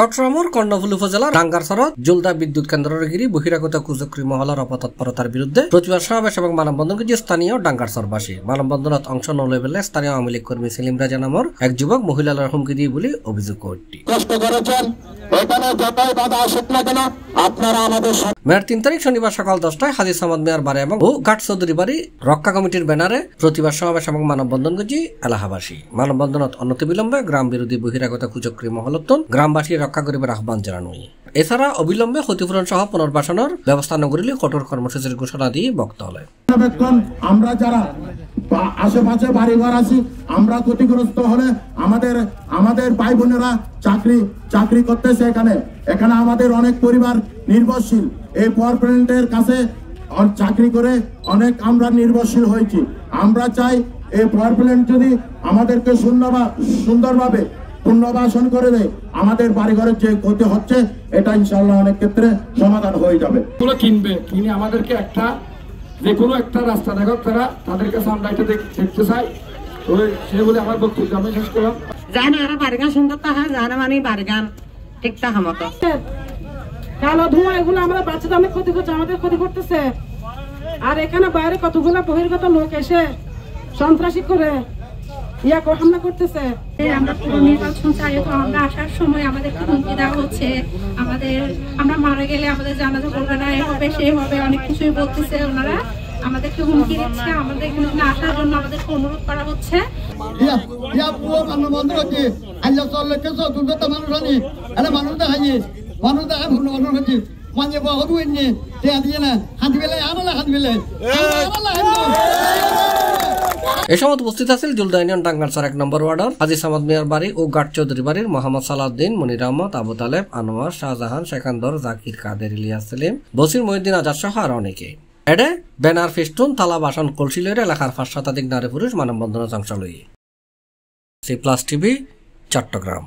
চট্টগ্রামের কর্ণফুলী উপজেলার ডাঙ্গারচরত জুলদা বিদ্যুৎ কেন্দ্রের গিরি বহিরাগত কুচক্রী মহলার অপতৎপরতার বিরুদ্ধে প্রতিবাদ সমাবেশ এবং মানববন্ধন করেছে স্থানীয় ডাঙ্গারচরবাসী। মানববন্ধনত অংশ নলে বেলে স্থানীয় আওয়ামী লীগ কর্মী সেলিম রাজা নামের এক যুবক মহিলার হুমকি দিয়ে বলে অভিযোগ করটি। মেয়ার 3 তারিখ শনিবার সকাল 10টায় হাজী সামাদ মিয়ার বাড়ি এবং ঘাট চৌধুরী বাড়ি রক্ষা কমিটির ব্যানারে প্রতিবাদ সমাবেশ এবং মানববন্ধন করেছে এলাহাবাসী। মানববন্ধনত অনতিবিলম্বে গ্রাম বিরোধী বহিরাগত কুচক্রী মহলতন গ্রামবাসী রক্ষা করিবার আহ্বান জানানো। এছাড়া অবিলম্বে ক্ষতিপূরণ সহ পুনর্বাসনের ব্যবস্থা ন করিলে কঠোর কর্মসূচির ঘোষণা দিয়ে বক্তা হলে আমরা যারা আশেপাশে বাড়িঘর আছি আমরা ক্ষতিগ্রস্ত হলে আমাদের ভাই বোনেরা চাকরি করতেছে এখানে আমাদের অনেক পরিবার নির্ভরশীল এই পাওয়ার প্ল্যান্টের কাছে চাকরি করে অনেক আমরা নির্ভরশীল হয়েছি। আমরা চাই এই পাওয়ার প্ল্যান্ট যদি আমাদেরকে সুন্দরভাবে পুনর্বাসন করে দেয় আমাদের বাড়িঘরের যে ক্ষতি হচ্ছে এটা ইনশাআল্লাহ অনেক ক্ষেত্রে সমাধান হয়ে যাবে। কিনে আমাদেরকে একটা যে কোনো একটা রাস্তা দেখো তাদের কাছে আমরা এটা দেখতে চাই। সে বলে আমার বক্তব্য আমি শেষ করলাম। জানে আর বাড়িগান সুন্দরতা হয় জানে মানে বাড়িগান ঠিকঠাক মতো কালো ধোঁয়া এগুলো আমরা বাচ্চাদের অনেক ক্ষতি করছে, আমাদের ক্ষতি করতেছে। আর এখানে বাইরে কতগুলো বহির্গত লোক এসে সন্ত্রাসী করে হামলা করতেছে। আমরা পুরো নির্বাচন চাই, তো আমরা আসার সময় আমাদের হুমকি দেওয়া হচ্ছে, আমরা মারা গেলে আমাদের জানাজা করবে না, এ হবে সে হবে, অনেক কিছুই বলতেছে ওনারা, আমাদেরকে হুমকি দিচ্ছে। আমাদের এখানে আসার জন্য আমাদেরকে অনুরোধ করা হচ্ছে। এ সময় উপস্থিত আছেন জুলদা ইউনিয়ন ডাঙ্গারচর 1 নম্বর ওয়ার্ডের হাজী সামাদ মিয়ার বাড়ি ও ঘাট চৌধুরী বাড়ির মোহাম্মদ সালাউদ্দিন, মনির আহমদ, আবু তালেব, আনোয়ার, শাহজাহান, সেকান্দর, জাকির, কাদের, ইলিয়াস সেলিম, বসির, মহিউদ্দিন, আজাদ সহ আর অনেকে। এডে ব্যানার, ফেস্টুন, থালা, বাসন, কলসি লইরে এলাকার 5 শতাধিক নারী পুরুষ মানববন্ধনের অংশ লই। C plus TV, Chittagong.